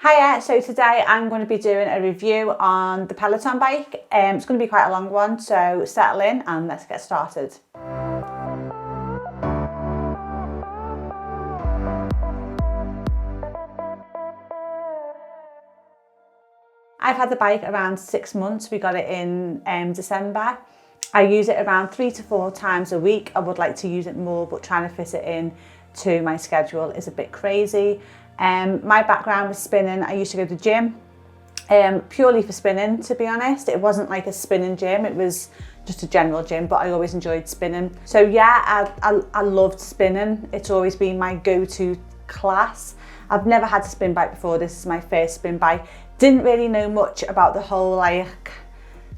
Hiya, so today I'm going to be doing a review on the Peloton bike. It's going to be quite a long one, so settle in and let's get started. I've had the bike around 6 months. We got it in December. I use it around 3 to 4 times a week. I would like to use it more, but trying to fit it in to my schedule is a bit crazy. My background was spinning. I used to go to the gym purely for spinning, to be honest. It wasn't like a spinning gym, it was just a general gym, but I always enjoyed spinning. So yeah, I loved spinning. It's always been my go-to class. I've never had a spin bike before. This is my first spin bike. Didn't really know much about the whole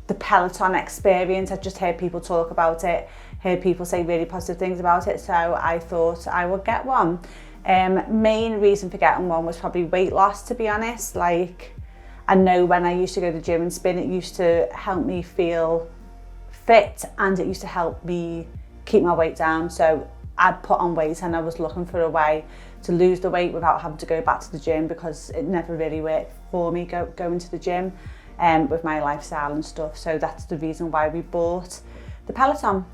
the Peloton experience. I just heard people talk about it, heard people say really positive things about it, so I thought I would get one. Main reason for getting one was probably weight loss, to be honest. I know when I used to go to the gym and spin, it used to help me feel fit and it used to help me keep my weight down. So I'd put on weight and I was looking for a way to lose the weight without having to go back to the gym, because it never really worked for me going to the gym with my lifestyle and stuff. So that's the reason why we bought the Peloton.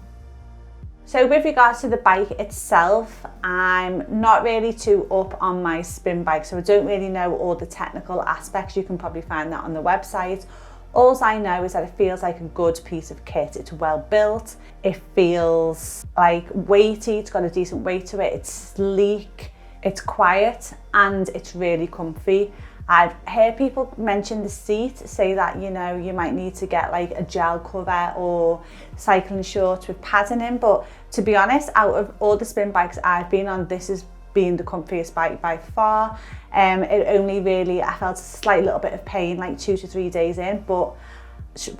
So with regards to the bike itself, I'm not really too up on my spin bike, so I don't really know all the technical aspects. You can probably find that on the website. All I know is that it feels like a good piece of kit. It's well built, it feels weighty, it's got a decent weight to it, it's sleek, it's quiet, and it's really comfy. I've heard people mention the seat, say that, you know, you might need to get a gel cover or cycling shorts with padding in, but to be honest, out of all the spin bikes I've been on, this has been the comfiest bike by far. It only really, I felt a slight little bit of pain 2 to 3 days in, but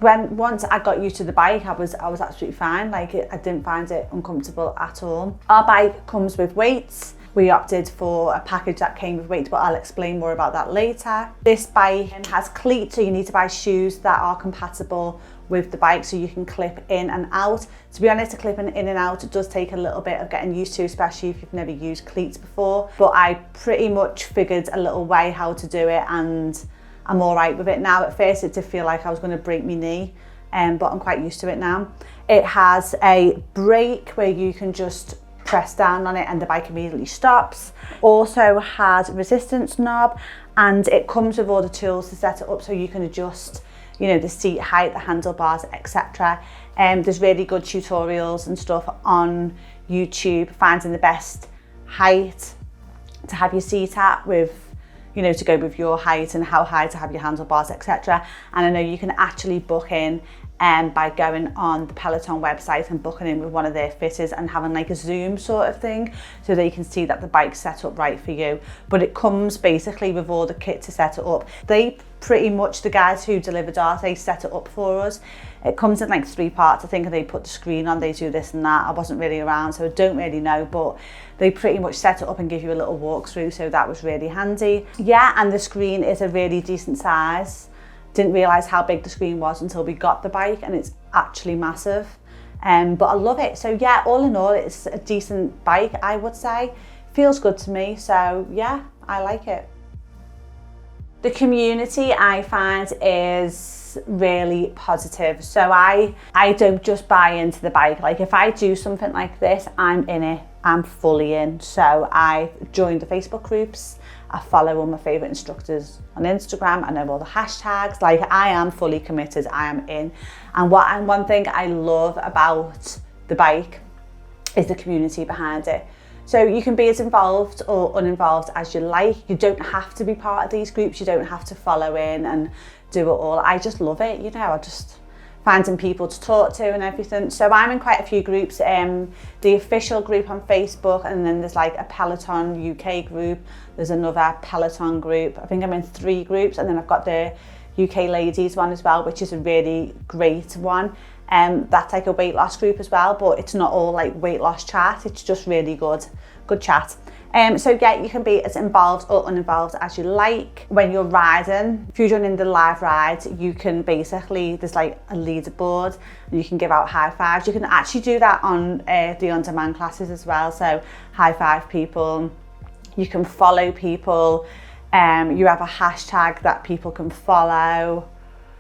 once I got used to the bike, I was absolutely fine. I didn't find it uncomfortable at all. Our bike comes with weights. We opted for a package that came with weights, but I'll explain more about that later. This bike has cleats, so you need to buy shoes that are compatible with the bike so you can clip in and out. To be honest, clipping in and out, it does take a little bit of getting used to, especially if you've never used cleats before. But I pretty much figured a little way how to do it and I'm all right with it now. At first it did feel like I was going to break my knee, but I'm quite used to it now. It has a brake where you can just press down on it and the bike immediately stops. Also has a resistance knob, and it comes with all the tools to set it up so you can adjust, you know, the seat height, the handlebars, etc. There's really good tutorials and stuff on YouTube, finding the best height to have your seat at, with, you know, to go with your height and how high to have your handlebars, etc. And I know you can actually book in by going on the Peloton website and booking in with one of their fitters and having a Zoom sort of thing, so they can see that the bike's set up right for you. But it comes basically with all the kit to set it up. They pretty much, the guys who delivered ours, they set it up for us. It comes in 3 parts, I think, and they put the screen on, they do this and that. I wasn't really around, so I don't really know, but they pretty much set it up and give you a little walkthrough, so that was really handy. Yeah, and the screen is a really decent size. Didn't realise how big the screen was until we got the bike, and it's actually massive. But I love it. So yeah, all in all, it's a decent bike, I would say. Feels good to me, so yeah, I like it. The community, I find, is really positive. So I don't just buy into the bike. If I do something like this, I'm in it. I'm fully in. So I joined the Facebook groups. I follow all my favourite instructors on Instagram. I know all the hashtags. I am fully committed. I am in. And one thing I love about the bike is the community behind it. So you can be as involved or uninvolved as you like. You don't have to be part of these groups. You don't have to follow in and do it all. I just love it, you know. I just finding people to talk to and everything. So I'm in quite a few groups. The official group on Facebook, and then there's a Peloton UK group. There's another Peloton group. I think I'm in 3 groups, and then I've got the UK ladies one as well, which is a really great one. That's a weight loss group as well, but it's not all weight loss chat. It's just really good chat. So yeah, you can be as involved or uninvolved as you like. When you're riding, if you're doing the live ride, you can basically, there's a leaderboard and you can give out high fives. You can actually do that on the on-demand classes as well. So high five people, you can follow people. You have a hashtag that people can follow.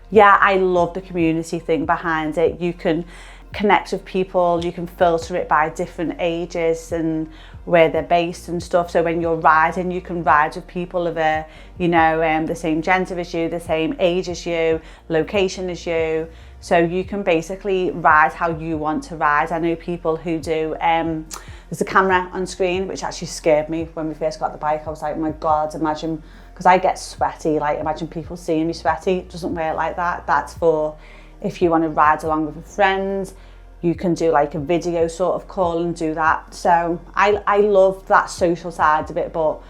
Yeah, I love the community thing behind it. You can connect with people, you can filter it by different ages and where they're based and stuff. So when you're riding, you can ride with people of a, you know, the same gender as you, the same age as you, location as you. So you can basically ride how you want to ride. I know people who do, there's a camera on screen, which actually scared me when we first got the bike. I was like, oh my God, imagine, because I get sweaty, like imagine people seeing me sweaty. It doesn't work like that. That's for if you want to ride along with a friend. You can do like a video sort of call and do that. So I love that social side of it, but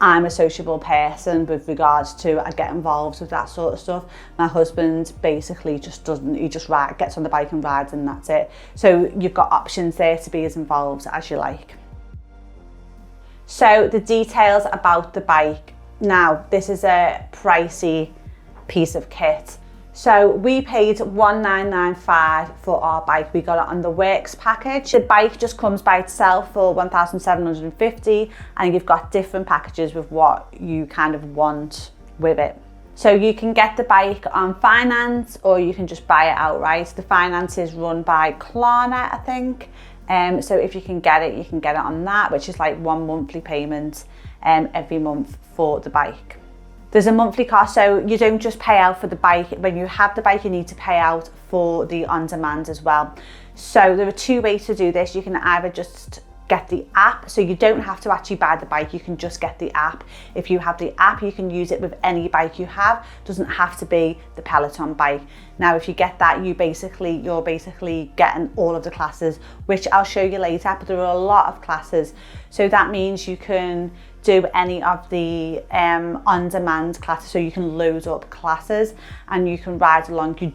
I'm a sociable person with regards to, I get involved with that sort of stuff. My husband basically just doesn't, he just gets on the bike and rides and that's it. So you've got options there to be as involved as you like. So the details about the bike. Now, this is a pricey piece of kit. So we paid $1,995 for our bike. We got it on the Works package. The bike just comes by itself for $1,750, and you've got different packages with what you kind of want with it. So you can get the bike on finance or you can just buy it outright. The finance is run by Klarna, I think. So if you can get it, you can get it on that, which is like one monthly payment every month for the bike. There's a monthly cost, so you don't just pay out for the bike. When you have the bike, you need to pay out for the on-demand as well. So there are two ways to do this. You can either just get the app, so you don't have to actually buy the bike, you can just get the app. If you have the app, you can use it with any bike you have. It doesn't have to be the Peloton bike. Now, if you get that, you're basically getting all of the classes, which I'll show you later, but there are a lot of classes. So that means you can do any of the on-demand classes, so you can load up classes and you can ride along. You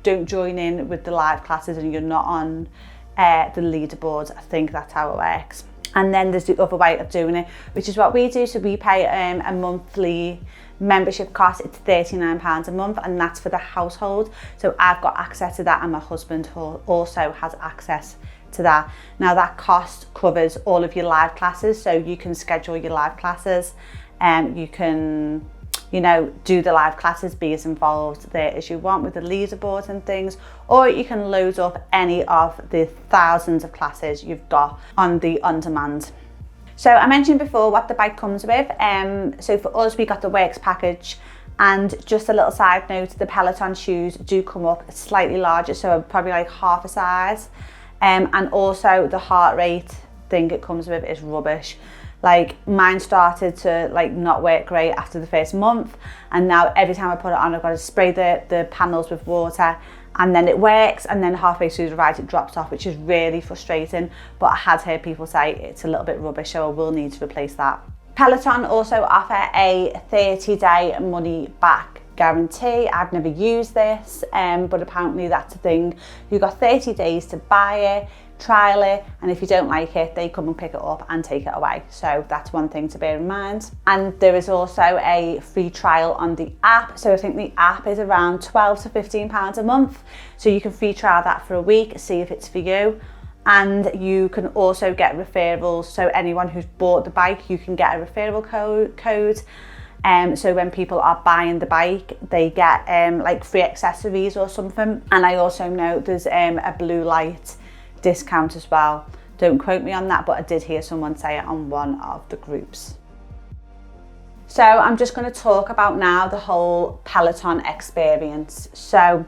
don't join in with the live classes and you're not on the leaderboard. I think that's how it works. And then there's the other way of doing it, which is what we do. So we pay a monthly membership cost. It's £39 a month, and that's for the household. So I've got access to that, and my husband also has access to that. Now that cost covers all of your live classes, so you can schedule your live classes and you can, you know, do the live classes, be as involved there as you want with the leaderboard and things, or you can load up any of the thousands of classes you've got on the on-demand. So I mentioned before what the bike comes with. So for us, we got the Works package, and just a little side note, the Peloton shoes do come up slightly larger, so probably like half a size. And also the heart rate thing it comes with is rubbish. Like mine started to like not work great after the first month, and now every time I put it on, I've got to spray the panels with water, and then it works, and then halfway through the ride it drops off, which is really frustrating. But I had heard people say it's a little bit rubbish, so I will need to replace that. Peloton also offer a 30-day money back guarantee. I've never used this, but apparently that's a thing. You've got 30 days to buy it, trial it, and if you don't like it, they come and pick it up and take it away. So that's one thing to bear in mind. And there is also a free trial on the app. So I think the app is around £12 to £15 a month. So you can free trial that for a week, see if it's for you. And you can also get referrals. So anyone who's bought the bike, you can get a referral code. So when people are buying the bike, they get like free accessories or something. And I also know there's a blue light discount as well. Don't quote me on that, but I did hear someone say it on one of the groups. So I'm just going to talk about now the whole Peloton experience. So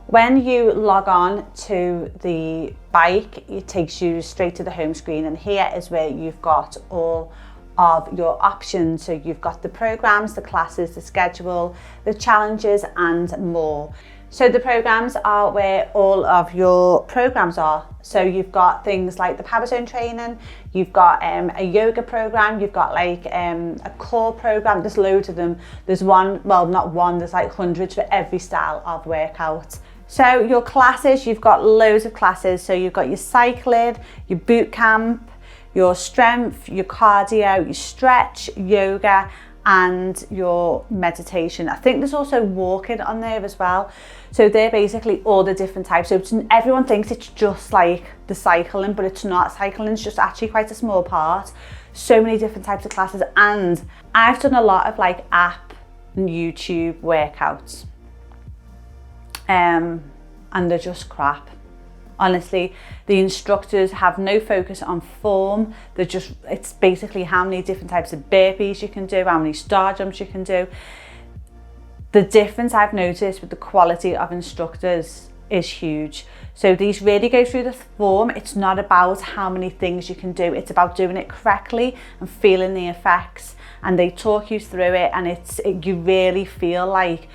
when you log on to the bike, it takes you straight to the home screen, and here is where you've got all of your options. So you've got the programs, the classes, the schedule, the challenges, and more. So the programs are where all of your programs are. So you've got things like the power zone training, you've got a yoga program, you've got like a core program. There's loads of them. There's one, well, not one, there's like hundreds for every style of workout. So your classes, you've got loads of classes. So you've got your cycling, your boot camp, your strength, your cardio, your stretch, yoga, and your meditation. I think there's also walking on there as well. So they're basically all the different types. So everyone thinks it's just like the cycling, but it's not. Cycling is just actually quite a small part. So many different types of classes, and I've done a lot of like app and YouTube workouts, and they're just crap. Honestly, the instructors have no focus on form. It's basically how many different types of burpees you can do, how many star jumps you can do. The difference I've noticed with the quality of instructors is huge. So these really go through the form. It's not about how many things you can do. It's about doing it correctly and feeling the effects. And they talk you through it, and you really feel like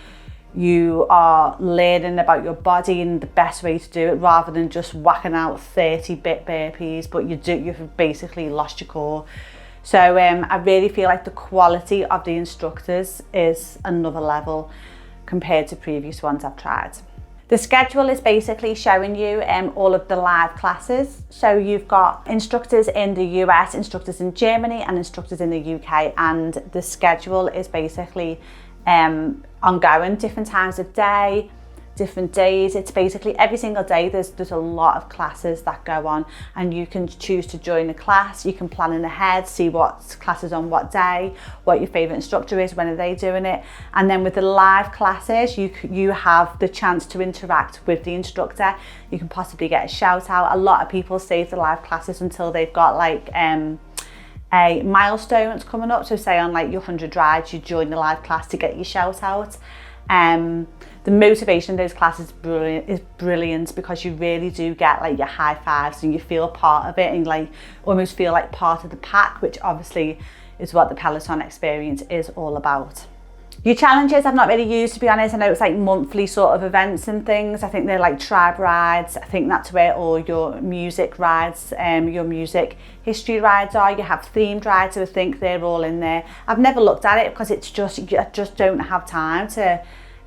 you are learning about your body and the best way to do it, rather than just whacking out 30-bit burpees, but you've basically lost your core. So I really feel like the quality of the instructors is another level compared to previous ones I've tried. The schedule is basically showing you all of the live classes. So you've got instructors in the US, instructors in Germany, and instructors in the UK, and the schedule is basically ongoing, different times of day, different days. It's basically every single day there's a lot of classes that go on, and you can choose to join a class. You can plan in ahead, see what classes on what day, what your favorite instructor is, when are they doing it. And then with the live classes, you have the chance to interact with the instructor. You can possibly get a shout out. A lot of people save the live classes until they've got like a milestone that's coming up. So say on like your 100 rides, you join the live class to get your shout out. The motivation of those classes is brilliant because you really do get like your high fives and you feel part of it, and like almost feel like part of the pack, which obviously is what the Peloton experience is all about. Your challenges I've not really used, to be honest. I know it's like monthly sort of events and things. I think they're like tribe rides. I think that's where all your music rides, your music history rides are. You have themed rides, so I think they're all in there. I've never looked at it because I just don't have time to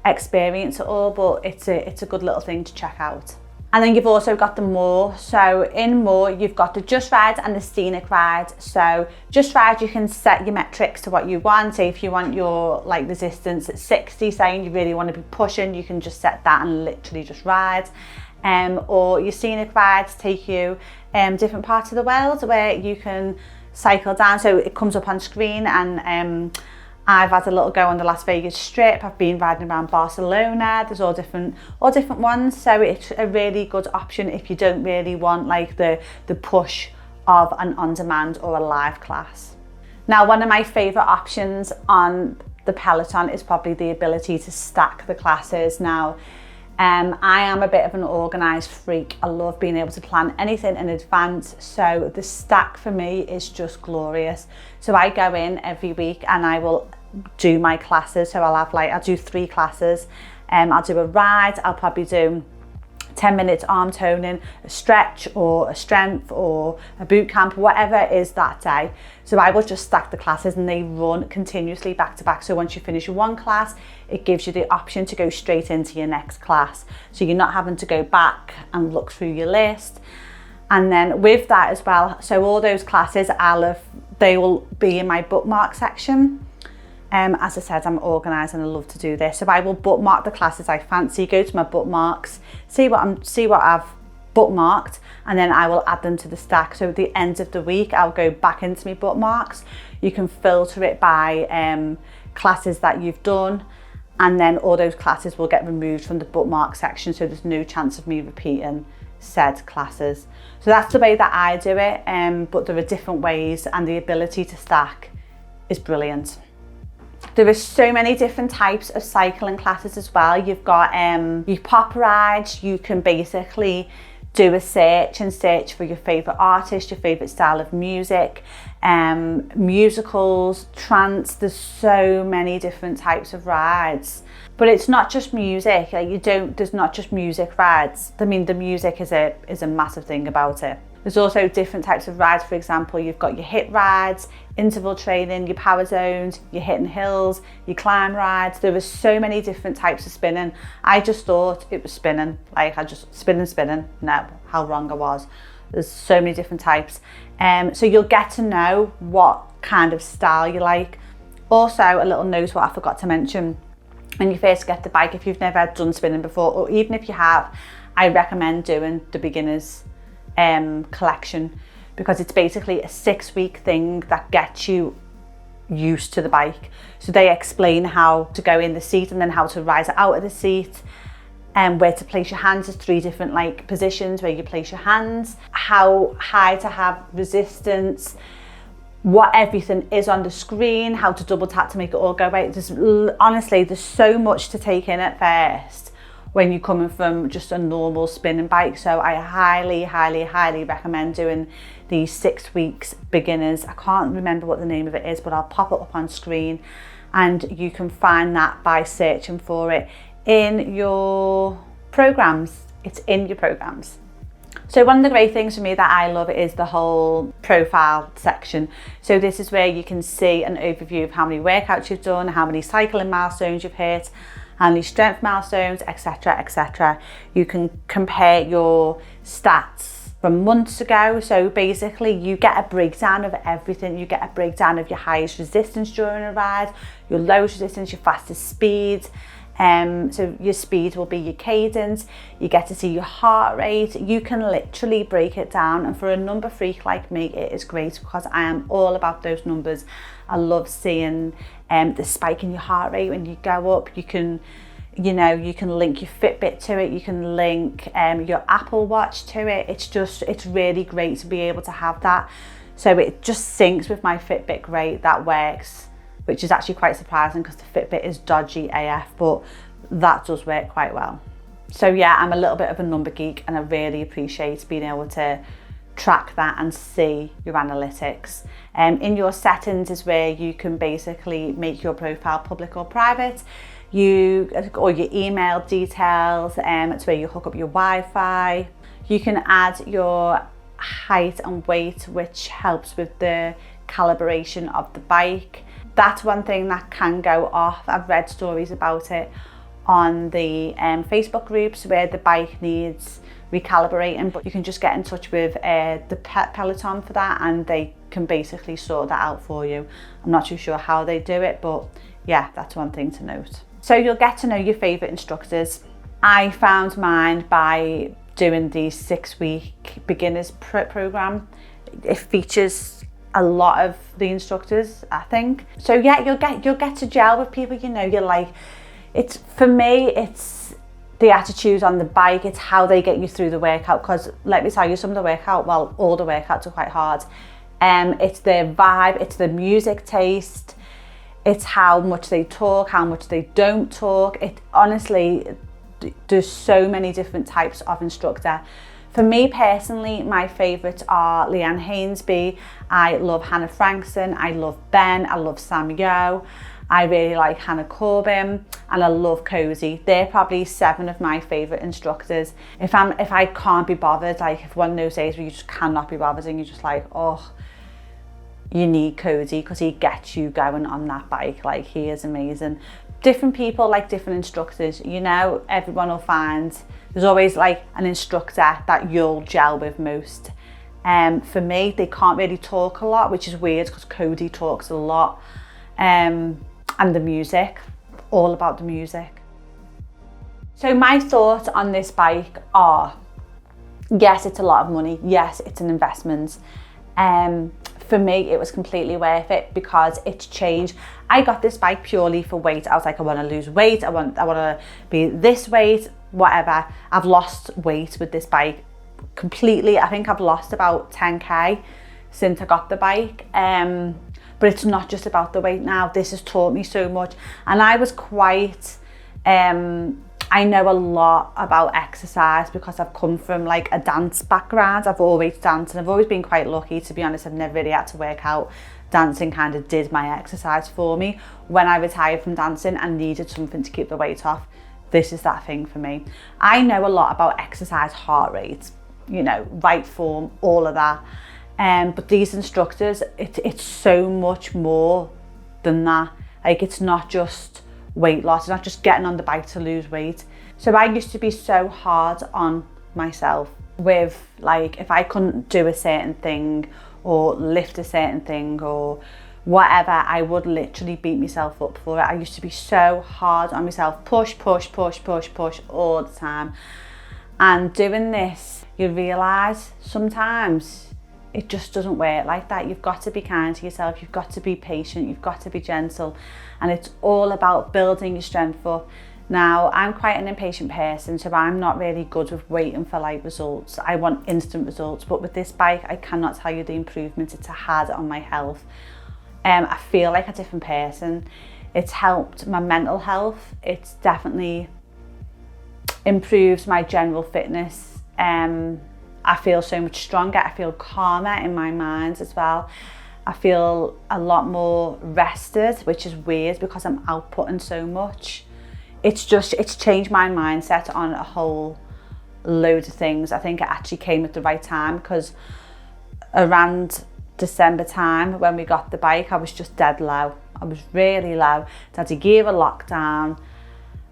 experience it all, but it's a good little thing to check out. And then you've also got the more. So in more, you've got the just rides and the scenic rides. So just rides, you can set your metrics to what you want. Say if you want your like resistance at 60, saying you really want to be pushing, you can just set that and literally just ride. Or your scenic rides take you different parts of the world where you can cycle down. So it comes up on screen, and I've had a little go on the Las Vegas Strip. I've been riding around Barcelona. There's all different ones. So it's a really good option if you don't really want like the push of an on-demand or a live class. Now, one of my favorite options on the Peloton is probably the ability to stack the classes. Now, I am a bit of an organised freak. I love being able to plan anything in advance. So the stack for me is just glorious. So I go in every week and I will do my classes. So I'll do 3 classes. I'll do a ride. I'll probably do 10 minutes arm toning, a stretch or a strength or a boot camp, whatever it is that day. So I will just stack the classes and they run continuously back to back. So once you finish one class, it gives you the option to go straight into your next class. So you're not having to go back and look through your list. And then with that as well, so all those classes, they will be in my bookmark section. As I said, I'm organised and I love to do this. So I will bookmark the classes I fancy, go to my bookmarks, see what I've bookmarked, and then I will add them to the stack. So at the end of the week, I'll go back into my bookmarks. You can filter it by classes that you've done, and then all those classes will get removed from the bookmark section, so there's no chance of me repeating said classes. So that's the way that I do it, but there are different ways, and the ability to stack is brilliant. There are so many different types of cycling classes as well. You've got your pop rides. You can basically do a search and search for your favourite artist, your favourite style of music, musicals, trance. There's so many different types of rides. But it's not just music. There's not just music rides. I mean, the music is a massive thing about it. There's also different types of rides. For example, you've got your HIIT rides, interval training, your power zones, your hidden hills, your climb rides. There are so many different types of spinning. I just thought it was spinning. Like I just spinning. No, how wrong I was. There's so many different types. So you'll get to know what kind of style you like. Also, a little note what I forgot to mention. When you first get the bike, if you've never done spinning before, or even if you have, I recommend doing the beginners collection. because it's basically a 6-week thing that gets you used to the bike. So they explain how to go in the seat and then how to rise out of the seat, and where to place your hands. There's 3 different like positions where you place your hands, how high to have resistance, what everything is on the screen, how to double tap to make it all go right. Honestly, there's so much to take in at first when you're coming from just a normal spinning bike. So I highly recommend doing these 6 weeks beginners. I can't remember what the name of it is, but I'll pop it up on screen, and you can find that by searching for it in your programs. It's in your programs. So one of the great things for me that I love is the whole profile section. So this is where you can see an overview of how many workouts you've done, how many cycling milestones you've hit, how many strength milestones, etc, etc. You can compare your stats from months ago. So basically you get a breakdown of everything. You get a breakdown of your highest resistance during a ride, your lowest resistance, your fastest speed. So your speed will be your cadence. You get to see your heart rate. You can literally break it down, and for a number freak like me, it is great because I am all about those numbers. I love seeing the spike in your heart rate when you go up. You can link your Fitbit to it. You can link your Apple Watch to it. It's really great to be able to have that. So it just syncs with my Fitbit great. That works, which is actually quite surprising because the Fitbit is dodgy AF, but that does work quite well. So yeah, I'm a little bit of a number geek, and I really appreciate being able to track that and see your analytics. In your settings is where you can basically make your profile public or private. Or your email details, it's where you hook up your Wi-Fi. You can add your height and weight, which helps with the calibration of the bike. That's one thing that can go off. I've read stories about it on the Facebook groups where the bike needs recalibrating, but you can just get in touch with the Peloton for that, and they can basically sort that out for you. I'm not too sure how they do it, but yeah, that's one thing to note. So you'll get to know your favourite instructors. I found mine by doing the 6-week beginners program. It features a lot of the instructors, I think. So yeah, you'll get to gel with people. You're like, for me, it's the attitude on the bike. It's how they get you through the workout. Because let me tell you, some of the workout, well, all the workouts are quite hard. It's their vibe, it's the music taste, it's how much they talk, how much they don't talk. It honestly, there's so many different types of instructor. For me personally, my favourites are Leanne Hainsby, I love Hannah Frankson, I love Ben, I love Sam Yo, I really like Hannah Corbin, and I love Cozy. They're probably 7 of my favourite instructors. If I can't be bothered, like if one of those days where you just cannot be bothered and you're just like, oh, you need Cozy because he gets you going on that bike. Like, he is amazing. Different people like different instructors, everyone will find there's always like an instructor that you'll gel with most. For me, they can't really talk a lot, which is weird because Cody talks a lot. And the music, all about the music. So my thoughts on this bike are, yes, it's a lot of money. Yes, it's an investment. For me, it was completely worth it because it's changed. I got this bike purely for weight. I was like, I want to lose weight. I want to be this weight, whatever. I've lost weight with this bike completely. I think I've lost about 10k since I got the bike. But it's not just about the weight now. This has taught me so much. And I was quite, I know a lot about exercise because I've come from like a dance background. I've always danced and I've always been quite lucky, to be honest. I've never really had to work out. Dancing kind of did my exercise for me. When I retired from dancing and needed something to keep the weight off, this is that thing for me. I know a lot about exercise, heart rate, right form, all of that. But these instructors, it's so much more than that. Like, it's not just weight loss, it's not just getting on the bike to lose weight. So I used to be so hard on myself with, like, if I couldn't do a certain thing or lift a certain thing or whatever, I would literally beat myself up for it. I used to be so hard on myself, push all the time. And doing this, you realise sometimes it just doesn't work like that. You've got to be kind to yourself, you've got to be patient, you've got to be gentle, and it's all about building your strength up. Now, I'm quite an impatient person, so I'm not really good with waiting for like results. I want instant results, but with this bike, I cannot tell you the improvements it's had on my health. I feel like a different person. It's helped my mental health. It's definitely improves my general fitness. I feel so much stronger. I feel calmer in my mind as well. I feel a lot more rested, which is weird because I'm outputting so much. It's changed my mindset on a whole load of things. I think it actually came at the right time, because around December time when we got the bike, I was just dead low. I was really low. Had a year of lockdown.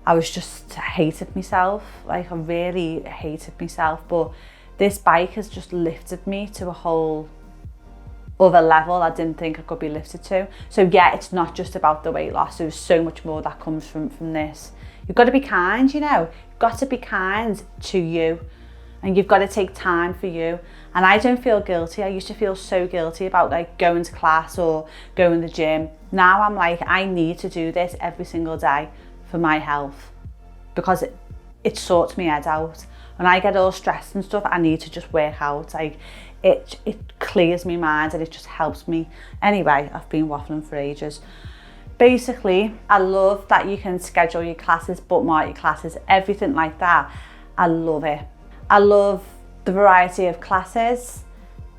I was just hated myself. Like, I really hated myself. But this bike has just lifted me to a whole other level I didn't think I could be lifted to. So yeah, it's not just about the weight loss. There's so much more that comes from this. You've got to be kind, you know. You've got to be kind to you, and you've got to take time for you. And I don't feel guilty. I used to feel so guilty about like going to class or going to the gym. Now I'm like, I need to do this every single day for my health, because it sorts my head out. When I get all stressed and stuff, I need to just work out. Like, it clears my mind and it just helps me. Anyway, I've been waffling for ages. Basically, I love that you can schedule your classes, bookmark your classes, everything like that. I love it. I love the variety of classes.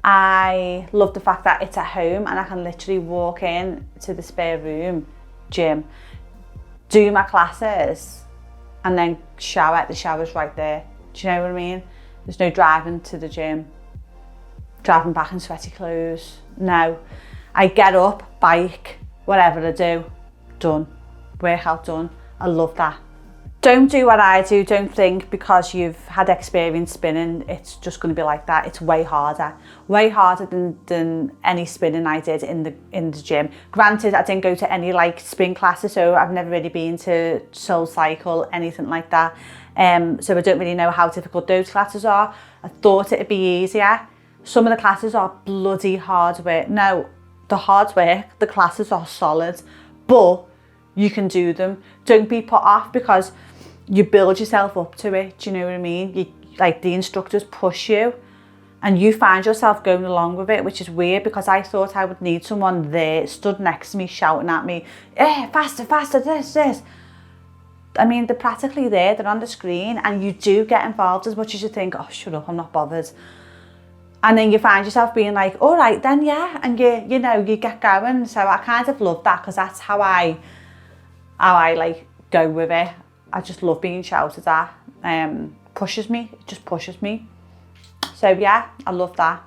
I love the fact that it's at home and I can literally walk in to the spare room gym, do my classes, and then shower. The shower's right there. Do you know what I mean? There's no driving to the gym, driving back in sweaty clothes. No, I get up, bike, whatever I do, done. Workout done. I love that. Don't do what I do. Don't think because you've had experience spinning, it's just going to be like that. It's way harder than any spinning I did in the gym. Granted, I didn't go to any like spin classes, so I've never really been to Soul Cycle, anything like that. So I don't really know how difficult those classes are. I thought it'd be easier. Some of the classes are bloody hard work. No, the hard work, the classes are solid, but you can do them. Don't be put off because you build yourself up to it. Do you know what I mean? Like, the instructors push you and you find yourself going along with it, which is weird because I thought I would need someone there, stood next to me, shouting at me, faster, faster, this. I mean, they're practically there, they're on the screen, and you do get involved as much as you think, oh, shut up, I'm not bothered. And then you find yourself being like, all right then, yeah, and you get going. So I kind of love that because that's how I like go with it. I just love being shouted at. It just pushes me. So yeah, I love that.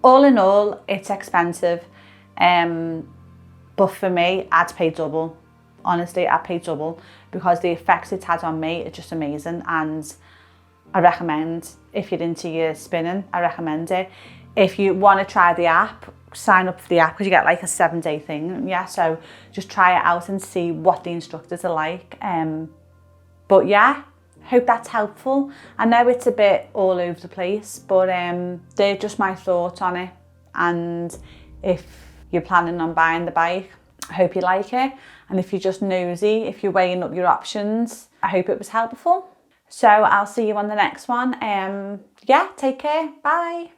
All in all, it's expensive. But for me, I'd pay double. Honestly, I'd pay double because the effects it's had on me are just amazing. And I recommend, if you're into your spinning, I recommend it. If you want to try the app, sign up for the app because you get like a 7-day thing. Yeah, so just try it out and see what the instructors are like. But yeah, hope that's helpful. I know it's a bit all over the place, but they're just my thoughts on it. And if you're planning on buying the bike, I hope you like it. And if you're just nosy, if you're weighing up your options, I hope it was helpful. So I'll see you on the next one. Yeah, take care. Bye.